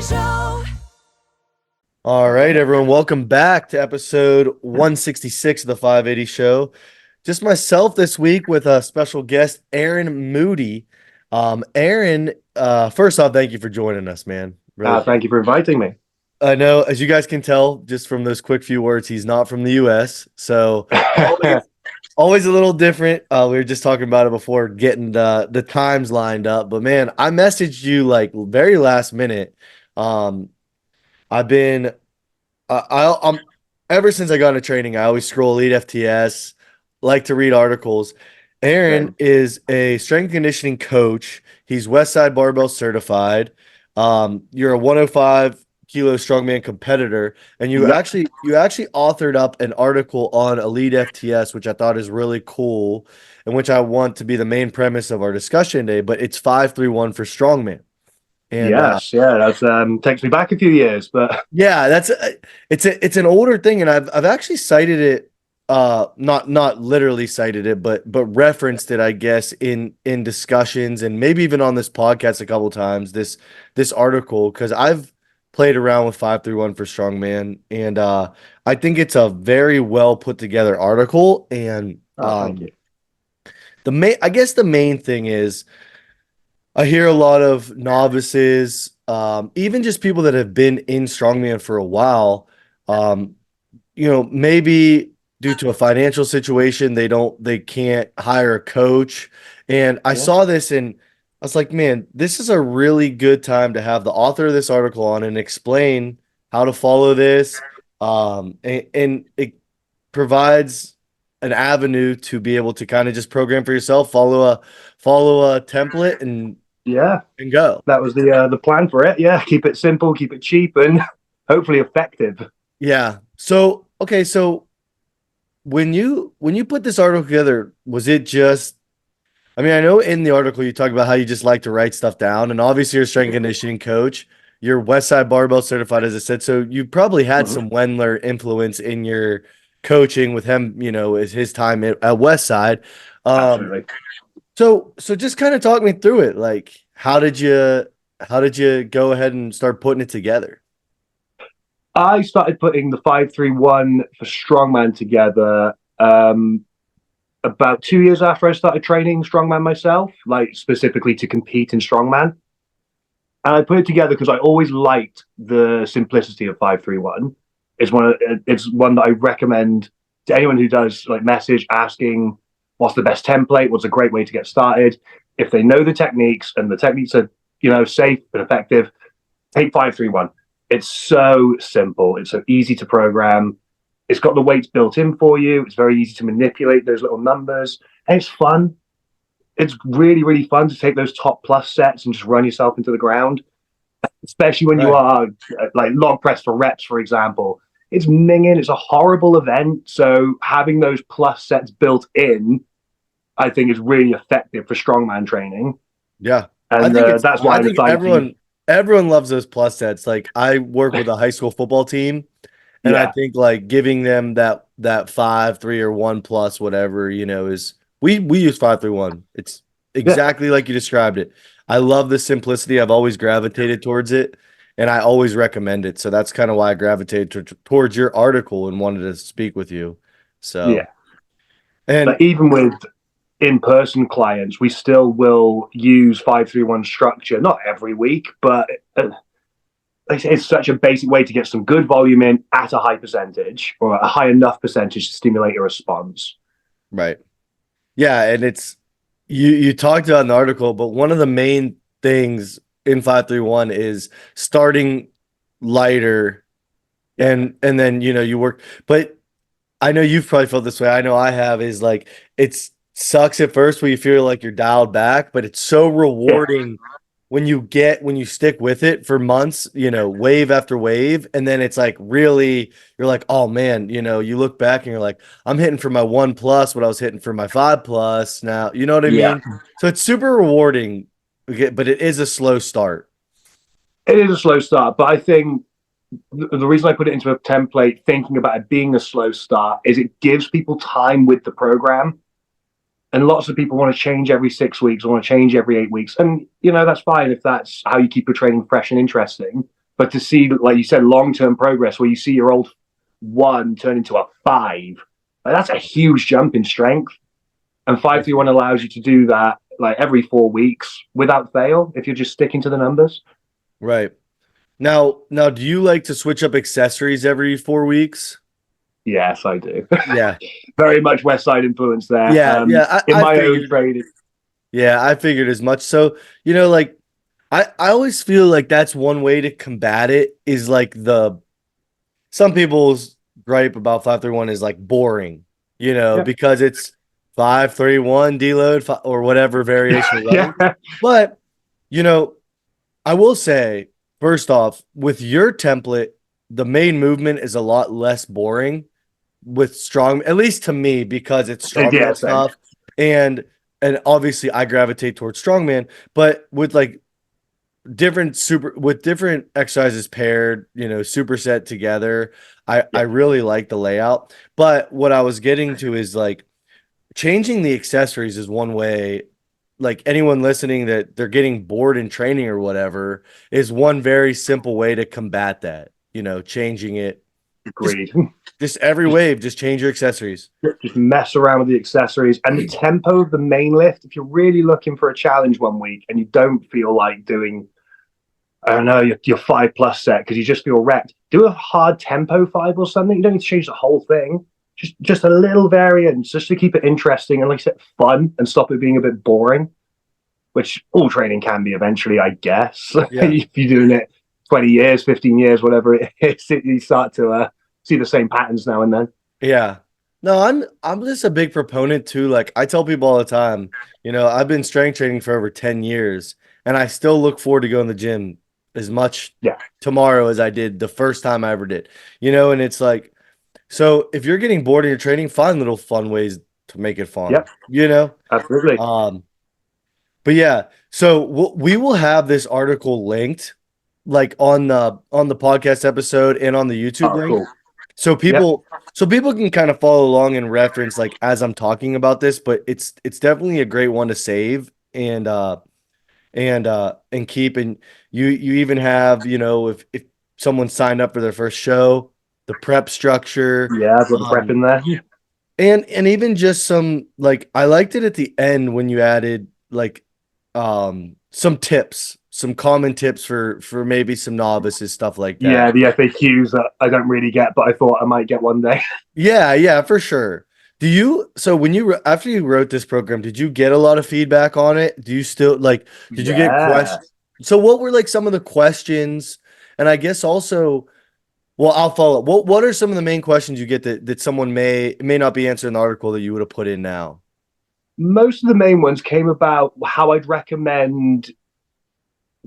Show. All right, everyone, welcome back to episode 166 of the 580 Show. Just myself this week with a special guest, Aaron Moody. Aaron, first off, thank you for joining us, man. Really, Thank you for inviting me. I know, as you guys can tell, just from those quick few words, he's not from the U.S., so always a little different. We were just talking about it before getting the times lined up, but man, I messaged you like very last minute. I've been I'm ever since I got into training, I always scroll Elite FTS, like to read articles. Aaron is a strength conditioning coach. He's Westside Barbell certified. You're a 105 kilo strongman competitor, and you actually authored up an article on Elite FTS, which I thought is really cool, and which I want to be the main premise of our discussion today. But it's 531 for strongman. And yes, that's takes me back a few years, but yeah, it's an older thing, and I've actually cited it, not literally cited it, but referenced it, I guess, in discussions and maybe even on this podcast a couple times. This article, because I've played around with 531 for strongman, and I think it's a very well put together article. And thank you. the main thing is, I hear a lot of novices, even just people that have been in strongman for a while, maybe due to a financial situation, they can't hire a coach. And I saw this and I was like, man, this is a really good time to have the author of this article on and explain how to follow this. And it provides an avenue to be able to kind of just program for yourself, follow a template and go. That was the plan for it. Yeah, keep it simple, keep it cheap, and hopefully effective. Yeah. So okay, so when you put this article together, was it just? I mean, I know in the article you talk about how you just like to write stuff down, and obviously you're a strength conditioning coach. You're Westside Barbell certified, as I said, so you probably had some Wendler influence in your coaching with him. As his time at Westside. Absolutely. So just kind of talk me through it. Like, how did you go ahead and start putting it together? I started putting the 531 for strongman together about 2 years after I started training strongman myself, like specifically to compete in strongman. And I put it together because I always liked the simplicity of 531. It's one that I recommend to anyone who does like message asking what's the best template, what's a great way to get started. If they know the techniques and the techniques are, safe and effective, take 531. It's so simple. It's so easy to program. It's got the weights built in for you. It's very easy to manipulate those little numbers. And it's fun. It's really, really fun to take those top plus sets and just run yourself into the ground, especially when you are like log press for reps, for example. It's minging. It's a horrible event. So having those plus sets built in, I think, is really effective for strongman training. Yeah. And that's why I think everyone loves those plus sets. Like, I work with a high school football team, and I think like giving them that 5-3 or 1+, whatever, is we use 5-3-1. It's exactly like you described it. I love the simplicity. I've always gravitated towards it, and I always recommend it. So that's kind of why I gravitated towards your article and wanted to speak with you. So but even with in-person clients, we still will use 531 structure, not every week, but it's such a basic way to get some good volume in at a high percentage, or a high enough percentage to stimulate a response. Right. Yeah, and it's you talked about in the article, but one of the main things in 531 is starting lighter and then you work, but I know you've probably felt this way. I know I have, is like it's sucks at first when you feel like you're dialed back, but it's so rewarding when you stick with it for months, wave after wave, and then it's like really you're like, oh man, you look back and you're like, I'm hitting for my 1+ what I was hitting for my 5+ now, you know what I mean? So it's super rewarding, but it is a slow start. It is a slow start, but I think the reason I put it into a template, thinking about it being a slow start, is it gives people time with the program. And lots of people want to change every 6 weeks, want to change every 8 weeks. And, that's fine if that's how you keep your training fresh and interesting. But to see, like you said, long-term progress where you see your old 1 turn into a 5, like, that's a huge jump in strength. And 531 allows you to do that like every 4 weeks without fail if you're just sticking to the numbers. Right. Now, do you like to switch up accessories every 4 weeks? Yes, I do. Yeah. Very much West Side influence there. Yeah. Yeah. In I my own figured. training. Yeah, I figured as much. So, like I always feel like that's one way to combat it is like some people's gripe about 531 is like boring, Yeah. because it's 531 deload or whatever variation you're Yeah. running. But, you know, I will say, first off, with your template, the main movement is a lot less boring with strong, at least to me, because it's Yeah, strongman same. stuff. And obviously I gravitate towards strongman, but with like different exercises paired, superset together, I Yeah. really like the layout. But what I was getting to is like changing the accessories is one way. Like anyone listening that they're getting bored in training or whatever is one very simple way to combat that, changing it. Just Agreed. just every wave, just change your accessories. Just mess around with the accessories and the tempo of the main lift. If you're really looking for a challenge one week and you don't feel like doing, I don't know, your 5+ set because you just feel wrecked, do a hard tempo 5 or something. You don't need to change the whole thing. Just a little variance just to keep it interesting and, like I said, fun and stop it being a bit boring, which all training can be eventually, I guess. Yeah. If you're doing it 20 years, 15 years, whatever it is, you start to see the same patterns now and then. Yeah. No, I'm just a big proponent too. Like I tell people all the time, I've been strength training for over 10 years and I still look forward to going to the gym as much Yeah. tomorrow as I did the first time I ever did. And it's like, so if you're getting bored in your training, find little fun ways to make it fun, Yep. Absolutely. But yeah, so we will have this article linked like on the podcast episode and on the YouTube Oh, link. cool. So Yep. people can kind of follow along and reference like as I'm talking about this, but it's definitely a great one to save and keep. And you even have, if someone signed up for their first show, the prep structure, Yeah, I've got the prep um, in there. and even just some like I liked it at the end when you added like some tips, some common tips for maybe some novices, stuff like that. Yeah, the FAQs that I don't really get, but I thought I might get one day. Yeah, for sure. So when after you wrote this program, did you get a lot of feedback on it? Do you still like, did you get Yeah. questions? So what were like some of the questions? And I guess also, well, I'll follow up. What are some of the main questions you get that someone may not be answering the article that you would have put in now? Most of the main ones came about how I'd recommend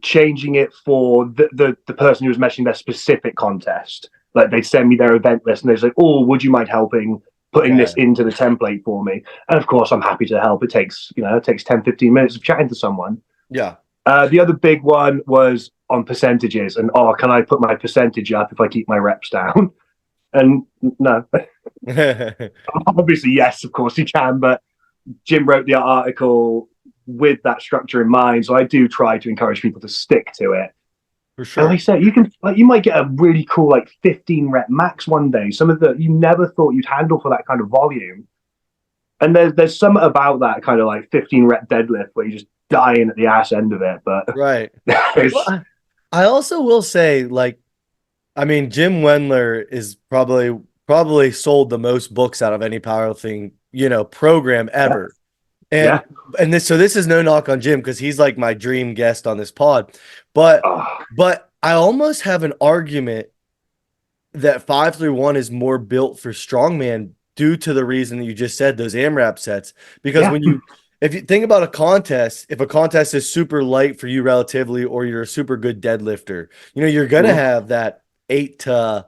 changing it for the person who was mentioning their specific contest. Like they'd send me their event list and they'd say, "Oh, would you mind helping putting Yeah. this into the template for me?" And of course, I'm happy to help. It takes 10, 15 minutes of chatting to someone. Yeah. The other big one was on percentages and, oh, can I put my percentage up if I keep my reps down? And no, obviously, yes, of course you can. But Jim wrote the article with that structure in mind. So I do try to encourage people to stick to it. For And like I sure. said, you might get a really cool 15 rep max one day. Some of the you never thought you'd handle for that kind of volume. And there's something about that kind of 15 rep deadlift where you're just dying at the ass end of it. But Right. it's, Well, I also will say, like, I mean, Jim Wendler is probably sold the most books out of any powerlifting, program yeah, ever. And yeah. this is no knock on Jim because he's like my dream guest on this pod. But Oh, but I almost have an argument that 531 is more built for strongman due to the reason that you just said, those AMRAP sets. Because yeah, if you think about a contest, if a contest is super light for you relatively, or you're a super good deadlifter, you're gonna have that 8 to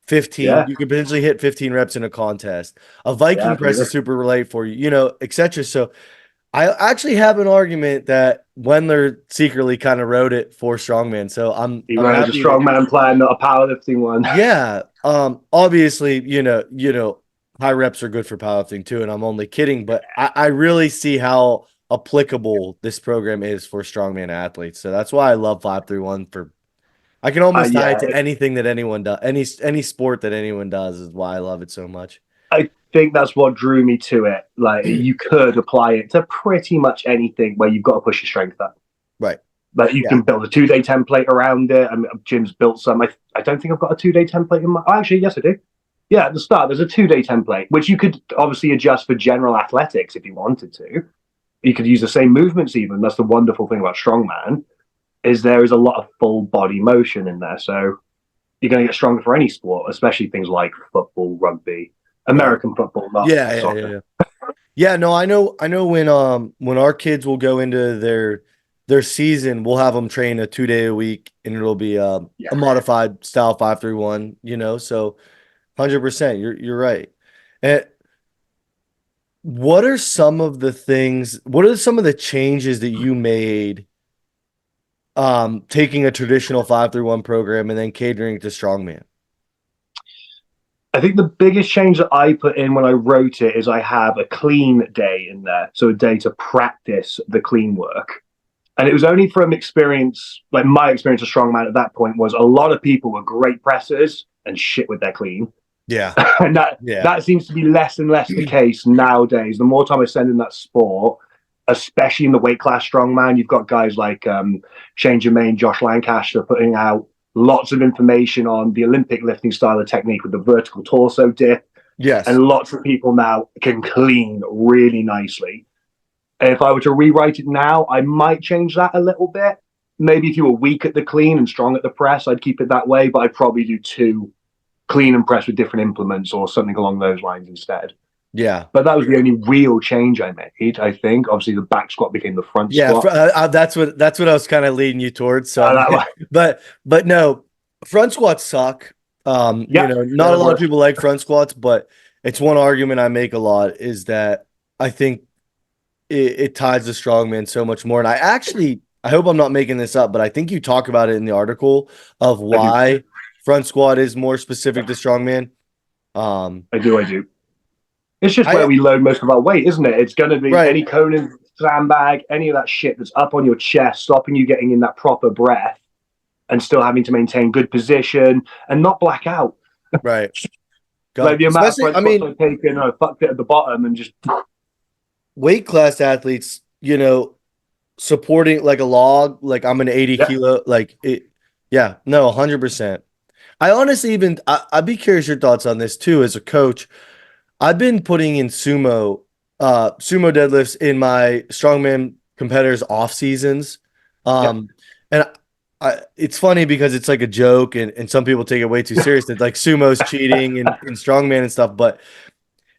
15. yeah, You could potentially hit 15 reps in a contest. A yeah, Viking for press is sure. super light for you, etc. So I actually have an argument that Wendler secretly kind of wrote it for strongman. So He I'm runs a happy that strongman plan, not a powerlifting one. yeah. Obviously, high reps are good for powerlifting too, and I'm only kidding, but I really see how applicable this program is for strongman athletes. So that's why I love 531 for I can almost tie it Yeah, to anything that anyone does, any sport that anyone does is why I love it so much. I think that's what drew me to it. Like you could apply it to pretty much anything where you've got to push your strength up. Right. Like you Yeah. can build a 2 day template around it. I mean, Jim's built some. I don't think I've got a 2 day template in my. Oh, actually, yes, I do. Yeah, at the start, there's a 2 day template, which you could obviously adjust for general athletics if you wanted to. You could use the same movements even. That's the wonderful thing about strongman is there is a lot of full body motion in there. So you're going to get stronger for any sport, especially things like football, rugby, Right. American football, not soccer. Yeah. Yeah, no, I know when our kids will go into their season, we'll have them train a 2 day a week and it'll be Yeah. a modified style 5-3-1, so 100% you're right. And what are some of the changes that you made taking a traditional 5-3-1 program and then catering to strongman? I think the biggest change that I put in when I wrote it is I have a clean day in there. So a day to practice the clean work. And it was only from experience, like my experience of strongman at that point was a lot of people were great pressers and shit with their clean. Yeah. And that seems to be less and less the case nowadays. The more time I spend in that sport, especially in the weight class strongman, you've got guys like Shane Germain, Josh Lancaster putting out lots of information on the Olympic lifting style of technique with the vertical torso dip. Yes. And lots of people now can clean really nicely. And if I were to rewrite it now, I might change that a little bit. Maybe if you were weak at the clean and strong at the press, I'd keep it that way, but I'd probably do 2 clean and press with different implements or something along those lines instead. Yeah. But that was the only real change I made, I think. Obviously, the back squat became the front squat. That's what I was kind of leading you towards. So, but no, front squats suck. Not a lot of people like front squats, but it's one argument I make a lot is that I think it ties the strongman so much more. And I hope I'm not making this up, but I think you talk about it in the article of why front squat is more specific to strongman. I do. It's just where we load most of our weight, isn't it? It's going to be any Conan sandbag, any of that shit that's up on your chest, stopping you getting in that proper breath and still having to maintain good position and not black out. Right. Like the amount of front squats I've taken, I fucked it at the bottom and just... Weight class athletes, supporting like a log, like I'm an 80 kilo, like it. Yeah, no, 100%. I honestly I'd be curious your thoughts on this too as a coach. I've been putting in sumo deadlifts in my strongman competitors off seasons. And it's funny because it's like a joke and some people take it way too serious. It's like sumo's cheating and strongman and stuff. But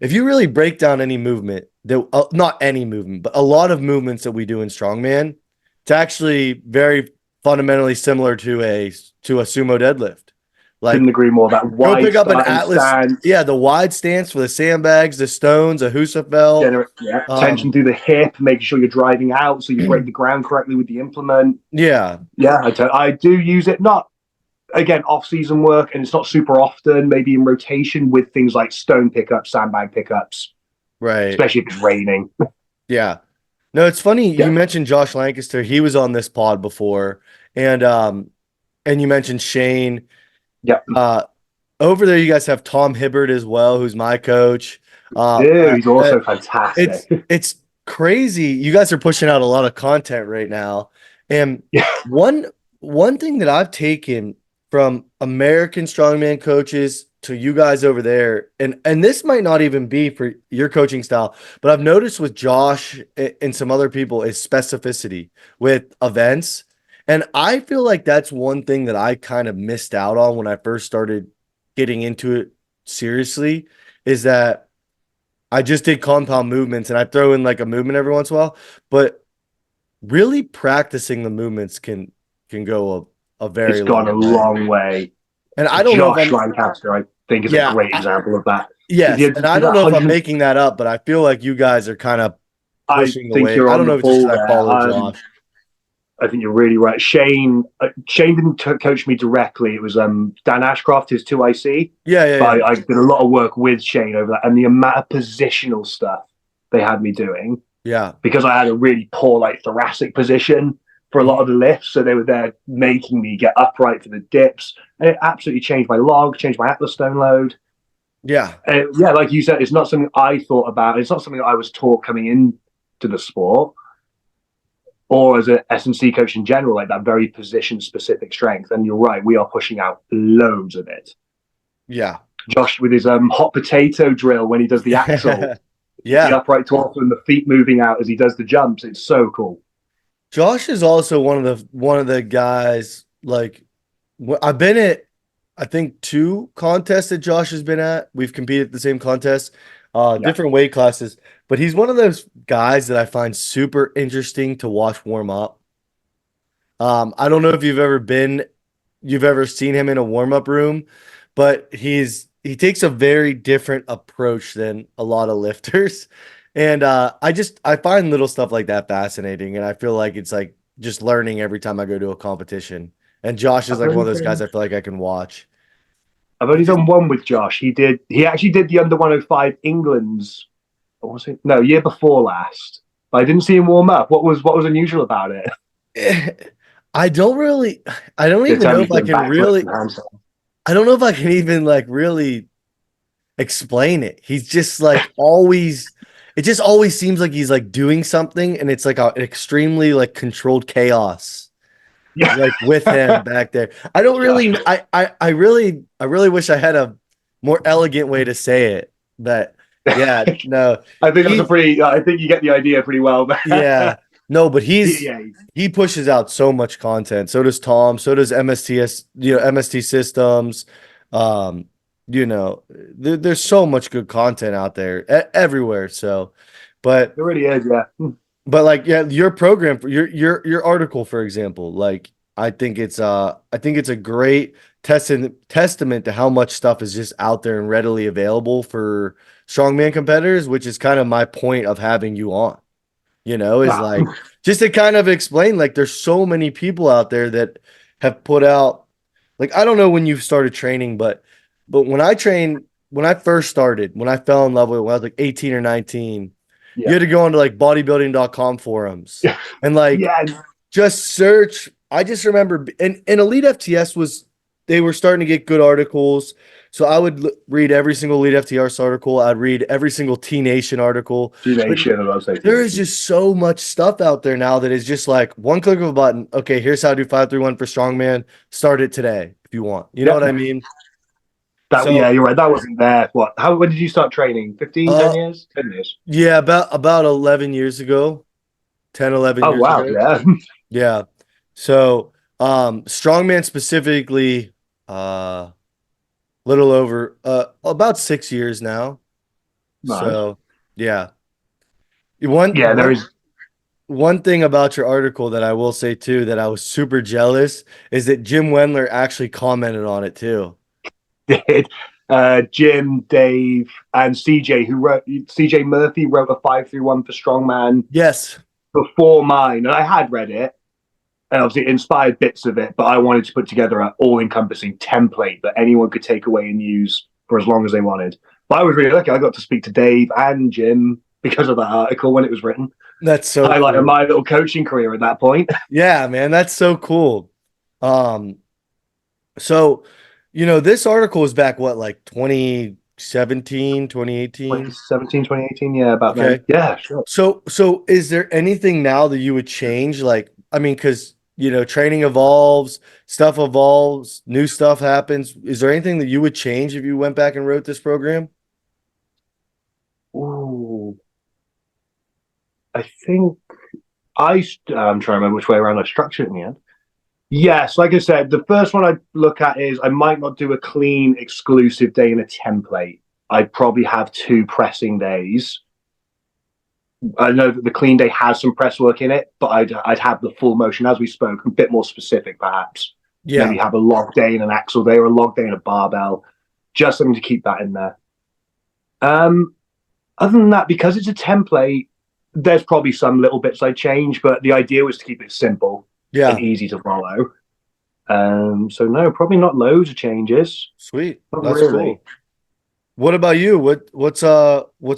if you really break down any movement, not any movement, but a lot of movements that we do in strongman, it's actually very fundamentally similar to a sumo deadlift. Like, couldn't agree more. That wide go pick up an Atlas stance. Yeah, the wide stance for the sandbags, the stones, a Husafel. Tension through the hip, making sure you're driving out so you break the ground correctly with the implement. Yeah. I do use it. Not again off-season work, and it's not super often. Maybe in rotation with things like stone pickups, sandbag pickups, right? Especially if it's raining. Yeah. No, it's funny you mentioned Josh Lancaster. He was on this pod before, and you mentioned Shane. Yeah. Over there, you guys have Tom Hibbert as well, who's my coach. He's also fantastic. It's crazy. You guys are pushing out a lot of content right now, and one thing that I've taken from American strongman coaches to you guys over there, and this might not even be for your coaching style, but I've noticed with Josh and some other people is specificity with events. And I feel like that's one thing that I kind of missed out on when I first started getting into it seriously, is that I just did compound movements and I throw in like a movement every once in a while, but really practicing the movements can go a very long way. And I don't know if Lancaster, I think, is a great example of that. Yes, and I don't know if I'm making that up, but I feel like you guys are kind of pushing the weight. I don't know if it's just I follow Josh. I think you're really right. Shane didn't coach me directly. It was Dan Ashcroft, his 2IC. I did a lot of work with Shane over that, and the amount of positional stuff they had me doing. Yeah. Because I had a really poor thoracic position. for a lot of the lifts. So they were there making me get upright for the dips. And it absolutely changed my log, changed my Atlas stone load. Yeah. Yeah, like you said, it's not something I thought about. It's not something that I was taught coming into the sport or as an S&C coach in general, like that very position specific strength. And you're right, we are pushing out loads of it. Yeah. Josh with his hot potato drill when he does the axle, the Yeah. upright torso and the feet moving out as he does the jumps. It's so cool. Josh is also one of the guys like I've been at I think two contests that Josh has been at. We've competed at the same contest, Yeah. different weight classes, but he's one of those guys that I find super interesting to watch warm up. I don't know if you've ever seen him in a warm up room, but he takes a very different approach than a lot of lifters. And I find little stuff like that fascinating. And I feel like it's like just learning every time I go to a competition. And Josh is I've like one only of those guys done, I feel like I can watch. I've only done one with Josh. He actually did the under 105 England's, what was it? No, year before last. But I didn't see him warm up. What was unusual about it? I don't really, I don't Did even tell know me if I doing can backflips really, and handstands. I don't know if I can even like really explain it. He's just like always, it just always seems like he's like doing something and it's like an extremely like controlled chaos Yeah. like with him back there. I don't Josh. really, I really wish I had a more elegant way to say it, but yeah, no, I think that's a he's, pretty. I think you get the idea pretty well. yeah, no, but Yeah, he pushes out so much content. So does Tom. So does MSTS. MST Systems. Um, there's so much good content out there everywhere. So, but it really is. Yeah, like yeah, your program for your article, for example, like I think it's a great testament to how much stuff is just out there and readily available for strongman competitors, which is kind of my point of having you on, is wow. like just to kind of explain like there's so many people out there that have put out like I don't know when you started training, but when I first started, when I fell in love with it when I was like 18 or 19, you Yeah, had to go onto like bodybuilding.com forums and like yeah. just search. I just remember and Elite FTS was they were starting to get good articles. So I would read every single Elite FTS article. I'd read every single T Nation article. G But Nation, I was like, there is just so much stuff out there now that is just like one click of a button. Okay, here's how to do 531 for strongman. Start it today if you want. You know yeah, what I mean? that. So Yeah, you're right. That wasn't there. What? How? When did you start training? 15, 10 uh years? 10 years. yeah, about 11 years ago, 10, 11 Oh years wow. ago. Yeah. Yeah. So strongman specifically, little over about 6 years now. Nice. So yeah. One Yeah, there one is. one thing about your article that I will say too that I was super jealous is that Jim Wendler actually commented on it too. Did Jim, Dave, and CJ, who wrote CJ Murphy wrote a 531 for Strongman Yes. before mine, and I had read it, and obviously inspired bits of it, but I wanted to put together an all-encompassing template that anyone could take away and use for as long as they wanted. But I was really lucky. I got to speak to Dave and Jim because of that article when it was written. That's so Highlight of cool. my little coaching career at that point. Yeah, man, that's so cool. Um, so this article is back what, like 2017, 2018? 2017, 2018, yeah, about then. Okay. Yeah, sure. So is there anything now that you would change? Like, I mean, because training evolves, stuff evolves, new stuff happens. Is there anything that you would change if you went back and wrote this program? Ooh, I think I'm trying to remember which way around I structured it in the end. Yes, like I said, the first one I'd look at is I might not do a clean exclusive day in a template. I'd probably have two pressing days. I know that the clean day has some press work in it, but I'd have the full motion as we spoke, a bit more specific perhaps. Yeah. Maybe have a log day and an axle day or a log day and a barbell. Just something to keep that in there. Um, Other than that, because it's a template, there's probably some little bits I change, but the idea was to keep it simple and Yeah. easy to follow. So no, probably not loads of changes. Sweet. Not That's really. cool. What about you? What's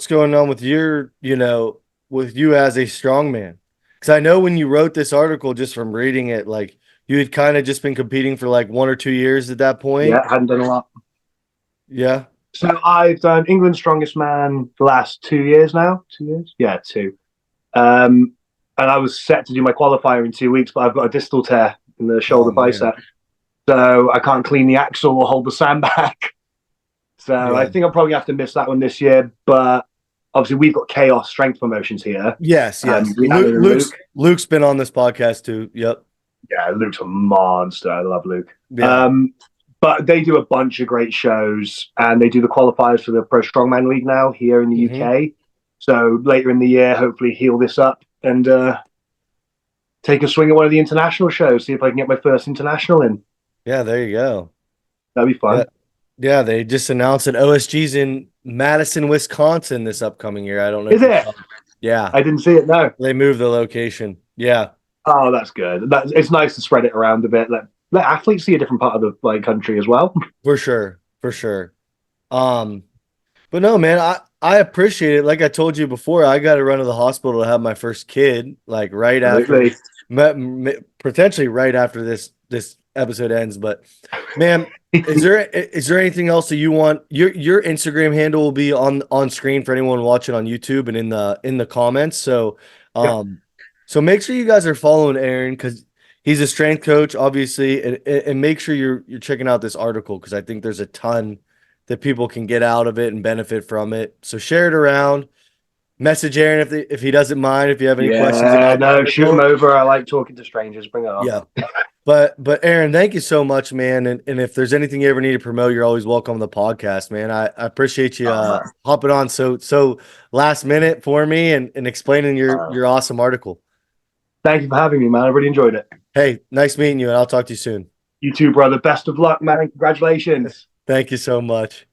going on with with you as a strongman? Because I know when you wrote this article, just from reading it, like you had kind of just been competing for like 1 or 2 years at that point. Yeah, hadn't done a lot. Yeah. So I've done England's Strongest Man the last 2 years now. 2 years? Yeah, two. And I was set to do my qualifier in 2 weeks, but I've got a distal tear in the shoulder Oh, man. bicep. So I can't clean the axle or hold the sandbag. So I Yeah. think I'm probably going to have to miss that one this year. But obviously, we've got Chaos Strength Promotions here. Yes. Yes. We added in Luke's been on this podcast too. Yep. Yeah, Luke's a monster. I love Luke. Yeah. But they do a bunch of great shows, and they do the qualifiers for the Pro Strongman League now here in the UK. So later in the year, hopefully heal this up and take a swing at one of the international shows, see if I can get my first international in. Yeah, there you go. That'd be fun. Yeah, they just announced that OSG's in Madison, Wisconsin this upcoming year. I don't know. Is it? Yeah. I didn't see it, no. They moved the location. Yeah. Oh, that's good. It's nice to spread it around a bit. Let athletes see a different part of the country as well. For sure. For sure. But no, man, I appreciate it. Like I told you before, I got to run to the hospital to have my first kid, like right after, potentially right after this episode ends. But man, is there anything else that you want? Your Instagram handle will be on screen for anyone watching on YouTube and in the comments. So so make sure you guys are following Aaron, because he's a strength coach, obviously, and make sure you're checking out this article, because I think there's a ton that people can get out of it and benefit from it. So share it around. Message Aaron if he doesn't mind, if you have any questions. No, shoot him over. I like talking to strangers. Bring it up. Yeah. But Aaron, thank you so much, man. And if there's anything you ever need to promote, you're always welcome on the podcast, man. I appreciate you hopping on so last minute for me and explaining your awesome article. Thank you for having me, man. I really enjoyed it. Hey, nice meeting you, and I'll talk to you soon. You too, brother. Best of luck, man. Congratulations. Thank you so much.